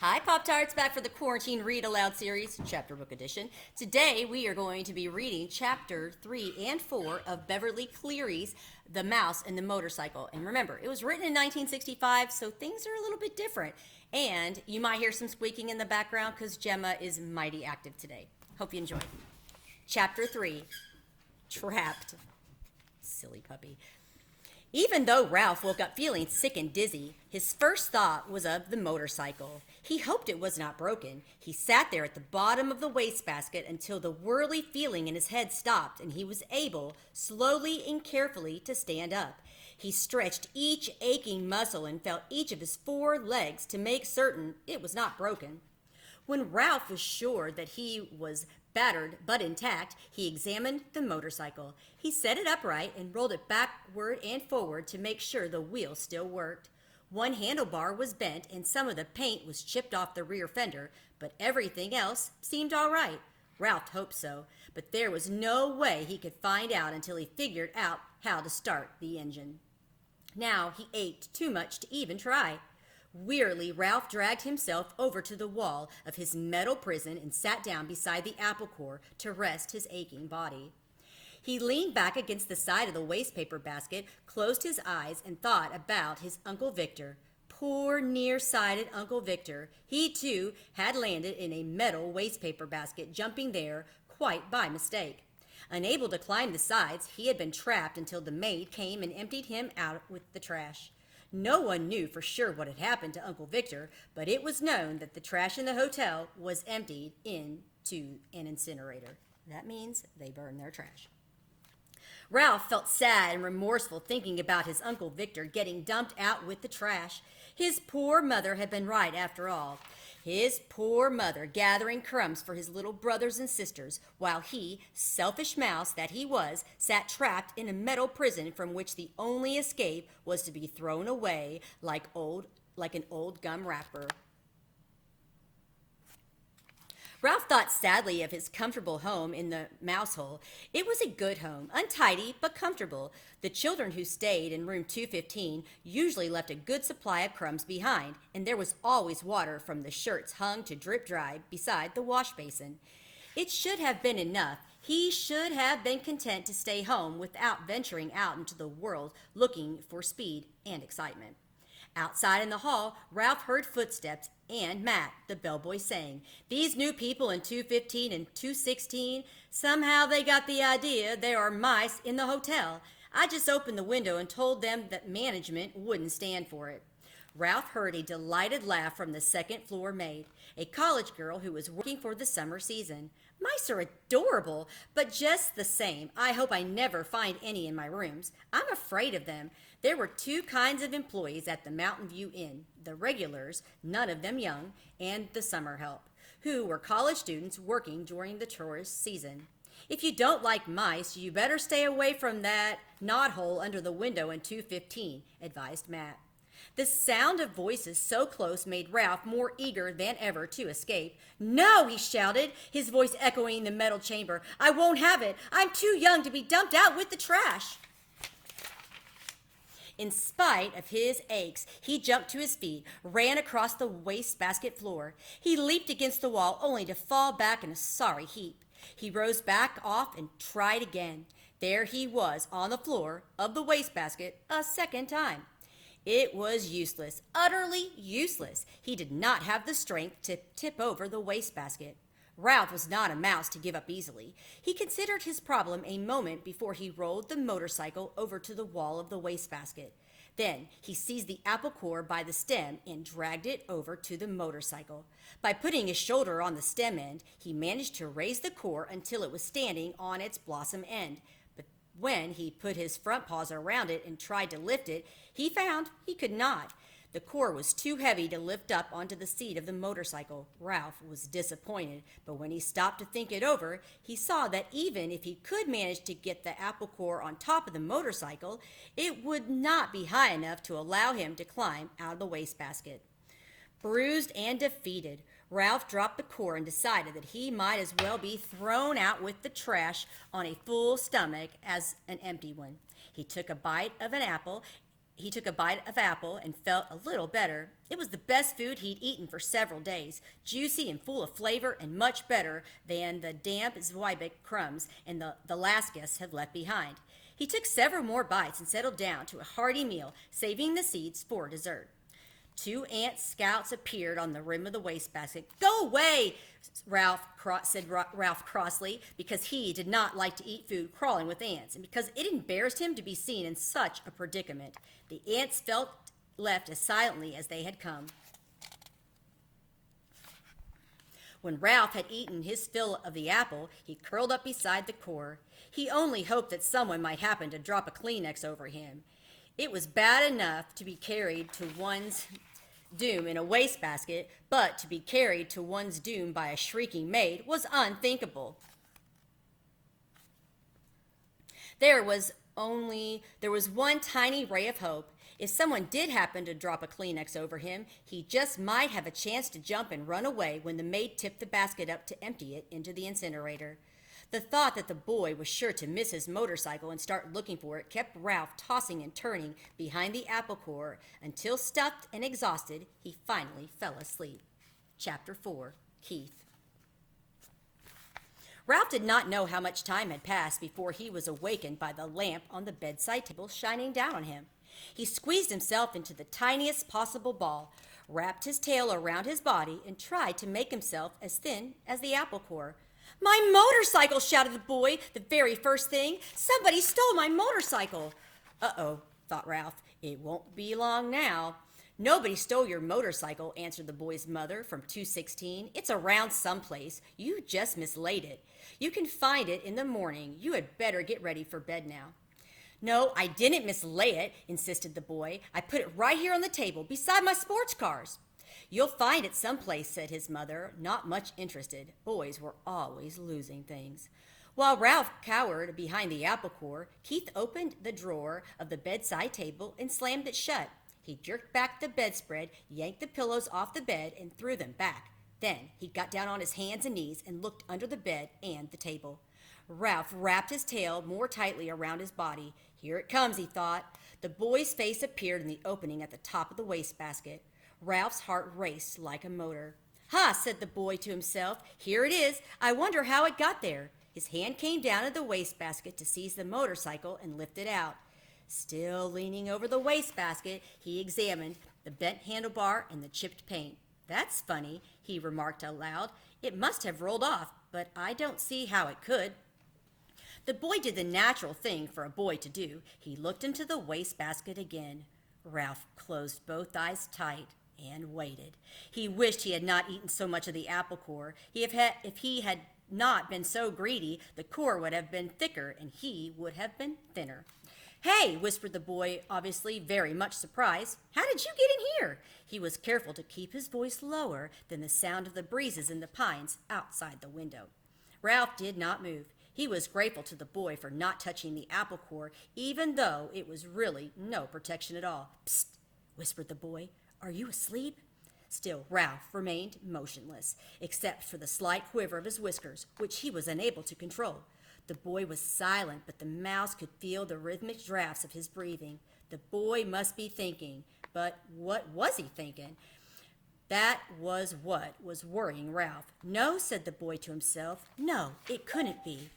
Hi, Pop-Tarts, back for the Quarantine Read Aloud series, chapter book edition. Today we are going to be reading chapter 3 and 4 of Beverly Cleary's The Mouse and the Motorcycle. And remember, it was written in 1965, so things are a little bit different. And you might hear some squeaking in the background because Gemma is mighty active today. Hope you enjoy. Chapter 3, Trapped. Silly puppy. Even though Ralph woke up feeling sick and dizzy, his first thought was of the motorcycle. He hoped it was not broken. He sat there at the bottom of the wastebasket until the whirly feeling in his head stopped and he was able, slowly and carefully, to stand up. He stretched each aching muscle and felt each of his 4 legs to make certain it was not broken. When Ralph was sure that he was battered but intact, he examined the motorcycle. He set it upright and rolled it backward and forward to make sure the wheel still worked. One handlebar was bent and some of the paint was chipped off the rear fender, but everything else seemed all right. Ralph hoped so, but there was no way he could find out until he figured out how to start the engine. Now he ached too much to even try. Wearily, Ralph dragged himself over to the wall of his metal prison and sat down beside the apple core to rest his aching body. He leaned back against the side of the wastepaper basket, closed his eyes, and thought about his Uncle Victor. Poor, nearsighted Uncle Victor. He, too, had landed in a metal wastepaper basket, jumping there quite by mistake. Unable to climb the sides, he had been trapped until the maid came and emptied him out with the trash. No one knew for sure what had happened to Uncle Victor, but it was known that the trash in the hotel was emptied into an incinerator. That means they burned their trash. Ralph felt sad and remorseful thinking about his Uncle Victor getting dumped out with the trash. His poor mother had been right after all. His poor mother gathering crumbs for his little brothers and sisters, while he, selfish mouse that he was, sat trapped in a metal prison from which the only escape was to be thrown away like an old gum wrapper. Ralph thought sadly of his comfortable home in the mouse hole. It was a good home, untidy but comfortable. The children who stayed in room 215 usually left a good supply of crumbs behind, and there was always water from the shirts hung to drip dry beside the wash basin. It should have been enough. He should have been content to stay home without venturing out into the world looking for speed and excitement. Outside in the hall, Ralph heard footsteps and Matt, the bellboy, saying, "These new people in 215 and 216, somehow they got the idea there are mice in the hotel. I just opened the window and told them that management wouldn't stand for it." Ralph heard a delighted laugh from the second-floor maid, a college girl who was working for the summer season. "Mice are adorable, but just the same, I hope I never find any in my rooms. I'm afraid of them." There were 2 kinds of employees at the Mountain View Inn: the regulars, none of them young, and the summer help, who were college students working during the tourist season. "If you don't like mice, you better stay away from that knothole under the window in 215, advised Matt. The sound of voices so close made Ralph more eager than ever to escape. "No," he shouted, his voice echoing the metal chamber. "I won't have it. I'm too young to be dumped out with the trash." In spite of his aches, he jumped to his feet, ran across the wastebasket floor. He leaped against the wall only to fall back in a sorry heap. He rose back off and tried again. There he was on the floor of the wastebasket a second time. It was useless, utterly useless. He did not have the strength to tip over the wastebasket. Ralph was not a mouse to give up easily. He considered his problem a moment before he rolled the motorcycle over to the wall of the wastebasket. Then he seized the apple core by the stem and dragged it over to the motorcycle. By putting his shoulder on the stem end, he managed to raise the core until it was standing on its blossom end. But when he put his front paws around it and tried to lift it, he found he could not. The core was too heavy to lift up onto the seat of the motorcycle. Ralph was disappointed, but when he stopped to think it over, he saw that even if he could manage to get the apple core on top of the motorcycle, it would not be high enough to allow him to climb out of the wastebasket. Bruised and defeated, Ralph dropped the core and decided that he might as well be thrown out with the trash on a full stomach as an empty one. He took a bite of an apple He took a bite of apple and felt a little better. It was the best food he'd eaten for several days, juicy and full of flavor and much better than the damp Zwieback crumbs and the last guests had left behind. He took several more bites and settled down to a hearty meal, saving the seeds for dessert. Two ant scouts appeared on the rim of the wastebasket. "Go away," said Ralph crossly, because he did not like to eat food crawling with ants, and because it embarrassed him to be seen in such a predicament. The ants felt left as silently as they had come. When Ralph had eaten his fill of the apple, he curled up beside the core. He only hoped that someone might happen to drop a Kleenex over him. It was bad enough to be carried to one's doom in a wastebasket, but to be carried to one's doom by a shrieking maid was unthinkable. There was one tiny ray of hope. If someone did happen to drop a Kleenex over him, he just might have a chance to jump and run away when the maid tipped the basket up to empty it into the incinerator. The thought that the boy was sure to miss his motorcycle and start looking for it kept Ralph tossing and turning behind the apple core until, stuffed and exhausted, he finally fell asleep. Chapter 4. Keith. Ralph did not know how much time had passed before he was awakened by the lamp on the bedside table shining down on him. He squeezed himself into the tiniest possible ball, wrapped his tail around his body, and tried to make himself as thin as the apple core. "My motorcycle!" shouted the boy, the very first thing. "Somebody stole my motorcycle!" "Uh-oh," thought Ralph. "It won't be long now." "Nobody stole your motorcycle," answered the boy's mother from 216. "It's around someplace. You just mislaid it. You can find it in the morning. You had better get ready for bed now." "No, I didn't mislay it," insisted the boy. "I put it right here on the table beside my sports cars." "You'll find it someplace," said his mother, not much interested. Boys were always losing things. While Ralph cowered behind the apple core, Keith opened the drawer of the bedside table and slammed it shut. He jerked back the bedspread, yanked the pillows off the bed, and threw them back. Then he got down on his hands and knees and looked under the bed and the table. Ralph wrapped his tail more tightly around his body. "Here it comes," he thought. The boy's face appeared in the opening at the top of the wastebasket. Ralph's heart raced like a motor. "Ha," said the boy to himself. "Here it is. I wonder how it got there." His hand came down to the wastebasket to seize the motorcycle and lift it out. Still leaning over the wastebasket, he examined the bent handlebar and the chipped paint. "That's funny," he remarked aloud. "It must have rolled off, but I don't see how it could." The boy did the natural thing for a boy to do. He looked into the wastebasket again. Ralph closed both eyes tight and waited. He wished he had not eaten so much of the apple core. If he had not been so greedy, the core would have been thicker and he would have been thinner. "Hey," whispered the boy, obviously very much surprised. "How did you get in here?" He was careful to keep his voice lower than the sound of the breezes in the pines outside the window. Ralph did not move. He was grateful to the boy for not touching the apple core, even though it was really no protection at all. "Psst," whispered the boy. "Are you asleep?" Still, Ralph remained motionless, except for the slight quiver of his whiskers, which he was unable to control. The boy was silent, but the mouse could feel the rhythmic drafts of his breathing. The boy must be thinking, but what was he thinking? That was what was worrying Ralph. "No," said the boy to himself. "No, it couldn't be."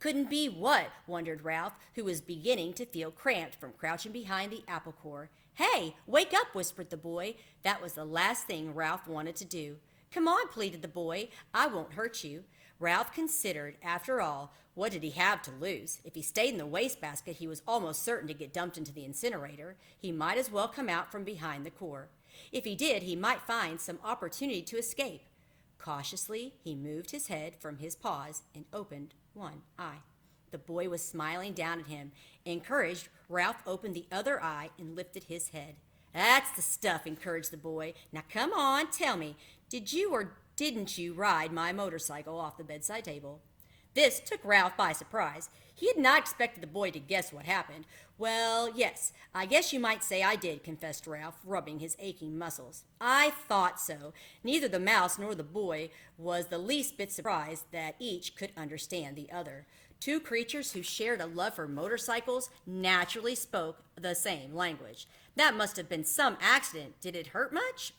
"Couldn't be what?" wondered Ralph, who was beginning to feel cramped from crouching behind the apple core. "Hey, wake up," whispered the boy. That was the last thing Ralph wanted to do. "Come on," pleaded the boy. "I won't hurt you." Ralph considered, after all, what did he have to lose? If he stayed in the wastebasket, he was almost certain to get dumped into the incinerator. He might as well come out from behind the core. If he did, he might find some opportunity to escape. Cautiously, he moved his head from his paws and opened one eye. The boy was smiling down at him. Encouraged, Ralph opened the other eye and lifted his head. "That's the stuff," encouraged the boy. "Now come on, tell me, did you or didn't you ride my motorcycle off the bedside table?" This took Ralph by surprise. He had not expected the boy to guess what happened. "Well, yes, I guess you might say I did," confessed Ralph, rubbing his aching muscles. "I thought so." Neither the mouse nor the boy was the least bit surprised that each could understand the other. Two creatures who shared a love for motorcycles naturally spoke the same language. That must have been some accident. Did it hurt much?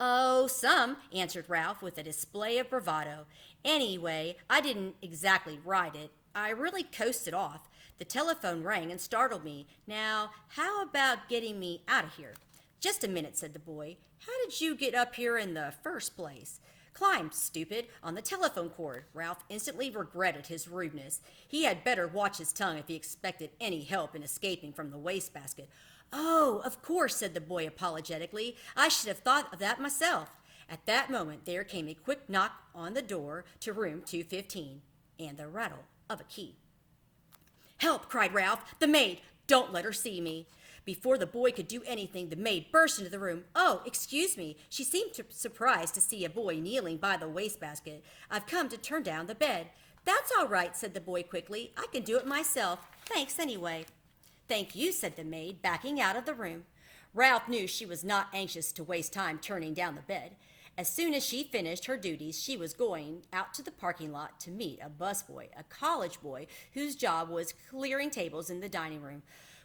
Oh, some, answered Ralph with a display of bravado. Anyway, I didn't exactly ride it. I really coasted off. The telephone rang and startled me. Now, how about getting me out of here? Just a minute, said the boy. How did you get up here in the first place? Climbed, stupid, on the telephone cord. Ralph instantly regretted his rudeness. He had better watch his tongue if he expected any help in escaping from the wastebasket. Oh, of course, said the boy apologetically. I should have thought of that myself. At that moment, there came a quick knock on the door to room 215 and the rattle of a key. Help, cried Ralph. The maid. Don't let her see me. Before the boy could do anything, the maid burst into the room. Oh, excuse me. She seemed surprised to see a boy kneeling by the wastebasket. I've come to turn down the bed. That's all right, said the boy quickly. I can do it myself. Thanks anyway. Thank you, said the maid, backing out of the room. Ralph knew she was not anxious to waste time turning down the bed. As soon as she finished her duties, she was going out to the parking lot to meet a busboy, a college boy, whose job was clearing tables in the dining room.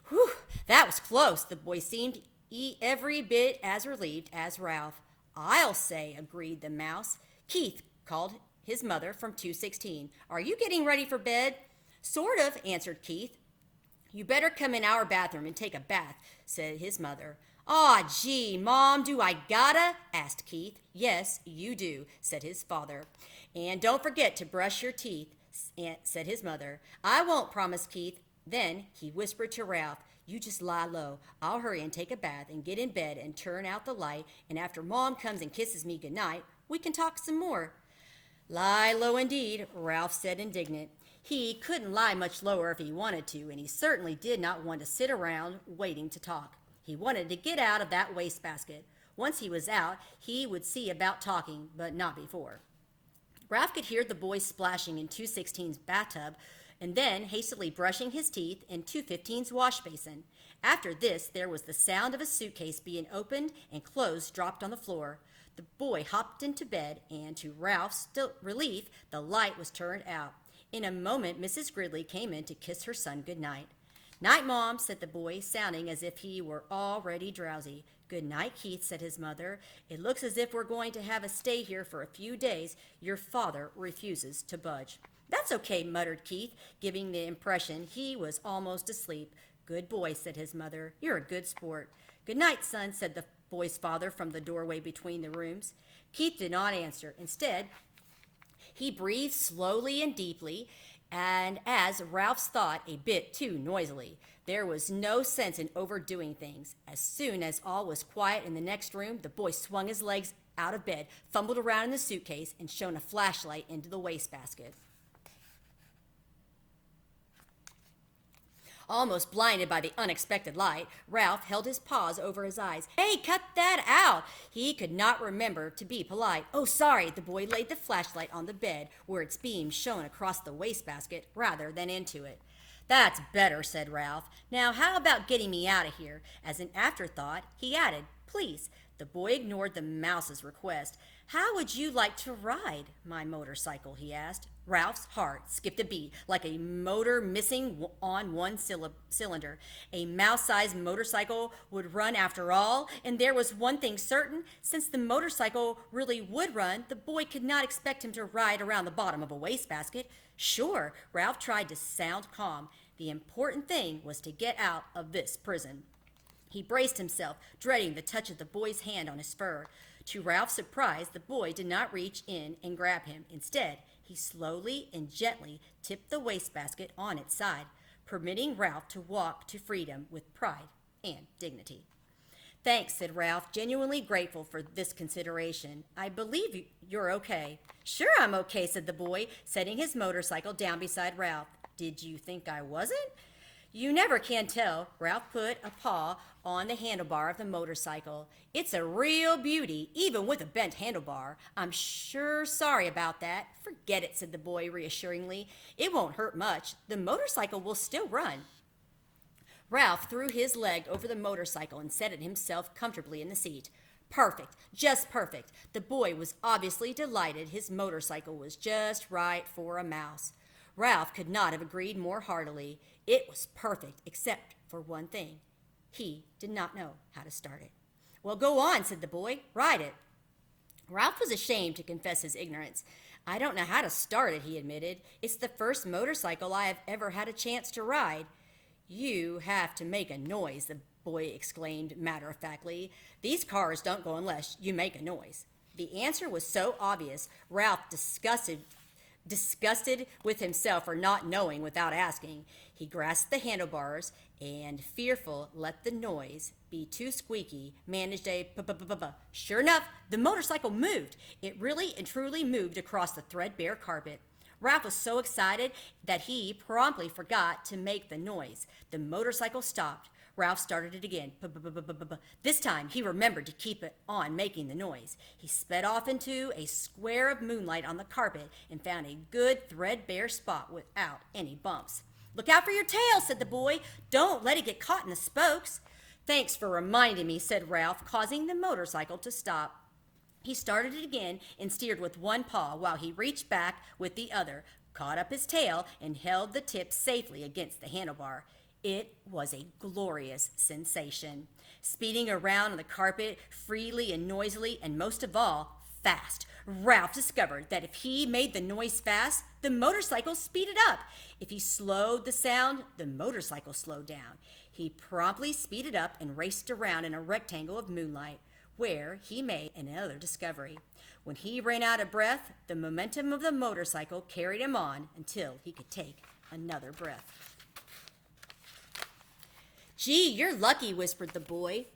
Whew, that was close. The boy seemed every bit as relieved as Ralph. I'll say, agreed the mouse. Keith called his mother from 216. Are you getting ready for bed? Sort of, answered Keith. You better come in our bathroom and take a bath, said his mother. Aw, gee, Mom, do I gotta? Asked Keith. Yes, you do, said his father. And don't forget to brush your teeth, said his mother. I won't, promised Keith. Then he whispered to Ralph, you just lie low. I'll hurry and take a bath and get in bed and turn out the light, and after Mom comes and kisses me goodnight, we can talk some more. Lie low indeed, Ralph said indignant. He couldn't lie much lower if he wanted to, and he certainly did not want to sit around waiting to talk. He wanted to get out of that wastebasket. Once he was out, he would see about talking, but not before. Ralph could hear the boy splashing in 216's bathtub and then hastily brushing his teeth in 215's wash basin. After this, there was the sound of a suitcase being opened and clothes dropped on the floor. The boy hopped into bed, and to Ralph's relief, the light was turned out. In a moment, Mrs. Gridley came in to kiss her son good night. Night, Mom, said the boy, sounding as if he were already drowsy. Good night, Keith, said his mother. It looks as if we're going to have a stay here for a few days. Your father refuses to budge. That's okay, muttered Keith, giving the impression he was almost asleep. Good boy, said his mother. You're a good sport. Good night, son, said the boy's father from the doorway between the rooms. Keith did not answer. Instead, he breathed slowly and deeply, and as Ralph's thought, a bit too noisily. There was no sense in overdoing things. As soon as all was quiet in the next room, the boy swung his legs out of bed, fumbled around in the suitcase, and shone a flashlight into the wastebasket. Almost blinded by the unexpected light, Ralph held his paws over his eyes. Hey, cut that out! He could not remember to be polite. Oh, sorry. The boy laid the flashlight on the bed, where its beam shone across the wastebasket rather than into it. That's better, said Ralph. Now, how about getting me out of here? As an afterthought, he added, please. The boy ignored the mouse's request. How would you like to ride my motorcycle, he asked. Ralph's heart skipped a beat, like a motor missing on one cylinder. A mouse-sized motorcycle would run after all, and there was one thing certain. Since the motorcycle really would run, the boy could not expect him to ride around the bottom of a wastebasket. Sure, Ralph tried to sound calm. The important thing was to get out of this prison. He braced himself, dreading the touch of the boy's hand on his fur. To Ralph's surprise, the boy did not reach in and grab him. Instead, he slowly and gently tipped the wastebasket on its side, permitting Ralph to walk to freedom with pride and dignity. Thanks, said Ralph, genuinely grateful for this consideration. I believe you're okay. Sure, I'm okay, said the boy, setting his motorcycle down beside Ralph. Did you think I wasn't? You never can tell. Ralph put a paw on the handlebar of the motorcycle. It's a real beauty, even with a bent handlebar. I'm sure sorry about that. Forget it, said the boy reassuringly. It won't hurt much. The motorcycle will still run. Ralph threw his leg over the motorcycle and settled himself comfortably in the seat. Perfect, just perfect. The boy was obviously delighted his motorcycle was just right for a mouse. Ralph could not have agreed more heartily. It was perfect, except for one thing. He did not know how to start it. Well, go on, said the boy. Ride it. Ralph was ashamed to confess his ignorance. I don't know how to start it, he admitted. It's the first motorcycle I have ever had a chance to ride. You have to make a noise, the boy exclaimed matter-of-factly. These cars don't go unless you make a noise. The answer was so obvious, Ralph, disgusted with himself for not knowing without asking, he grasped the handlebars and, fearful let the noise be too squeaky, managed a p-p-p-p-p. Sure enough, the motorcycle moved. It really and truly moved across the threadbare carpet. Ralph was so excited that he promptly forgot to make the noise. The motorcycle stopped. Ralph started it again. This time, he remembered to keep it on making the noise. He sped off into a square of moonlight on the carpet and found a good threadbare spot without any bumps. Look out for your tail, said the boy. Don't let it get caught in the spokes. Thanks for reminding me, said Ralph, causing the motorcycle to stop. He started it again and steered with one paw while he reached back with the other, caught up his tail, and held the tip safely against the handlebar. It was a glorious sensation. Speeding around on the carpet freely and noisily, and most of all, fast. Ralph discovered that if he made the noise fast, the motorcycle speeded up. If he slowed the sound, the motorcycle slowed down. He promptly speeded up and raced around in a rectangle of moonlight, where he made another discovery. When he ran out of breath, the momentum of the motorcycle carried him on until he could take another breath. Gee, you're lucky, whispered the boy.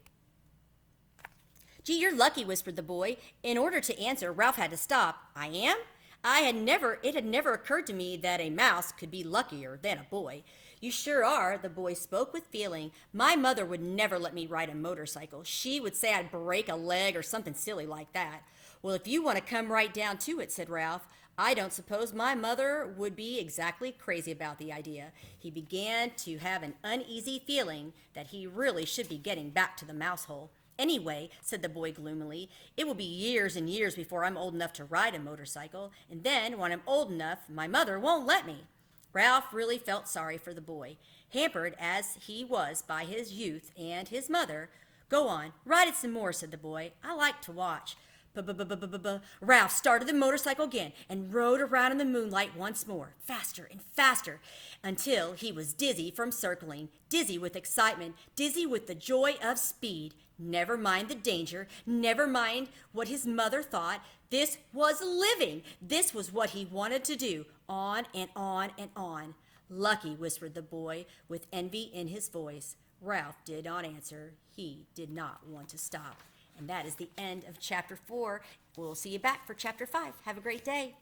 In order to answer, Ralph had to stop. I am? It had never occurred to me that a mouse could be luckier than a boy. You sure are, the boy spoke with feeling. My mother would never let me ride a motorcycle. She would say I'd break a leg or something silly like that. Well, if you want to come right down to it, said Ralph, I don't suppose my mother would be exactly crazy about the idea. He began to have an uneasy feeling that he really should be getting back to the mouse hole. Anyway, said the boy gloomily, it will be years and years before I'm old enough to ride a motorcycle, and then when I'm old enough, my mother won't let me. Ralph really felt sorry for the boy, hampered as he was by his youth and his mother. Go on, ride it some more, said the boy. I like to watch. Ralph started the motorcycle again and rode around in the moonlight once more, faster and faster, until he was dizzy from circling, dizzy with excitement, dizzy with the joy of speed. Never mind the danger, never mind what his mother thought. This was living. This was what he wanted to do, on and on and on. Lucky, whispered the boy with envy in his voice. Ralph did not answer. He did not want to stop. And that is the end of chapter 4. We'll see you back for chapter 5. Have a great day.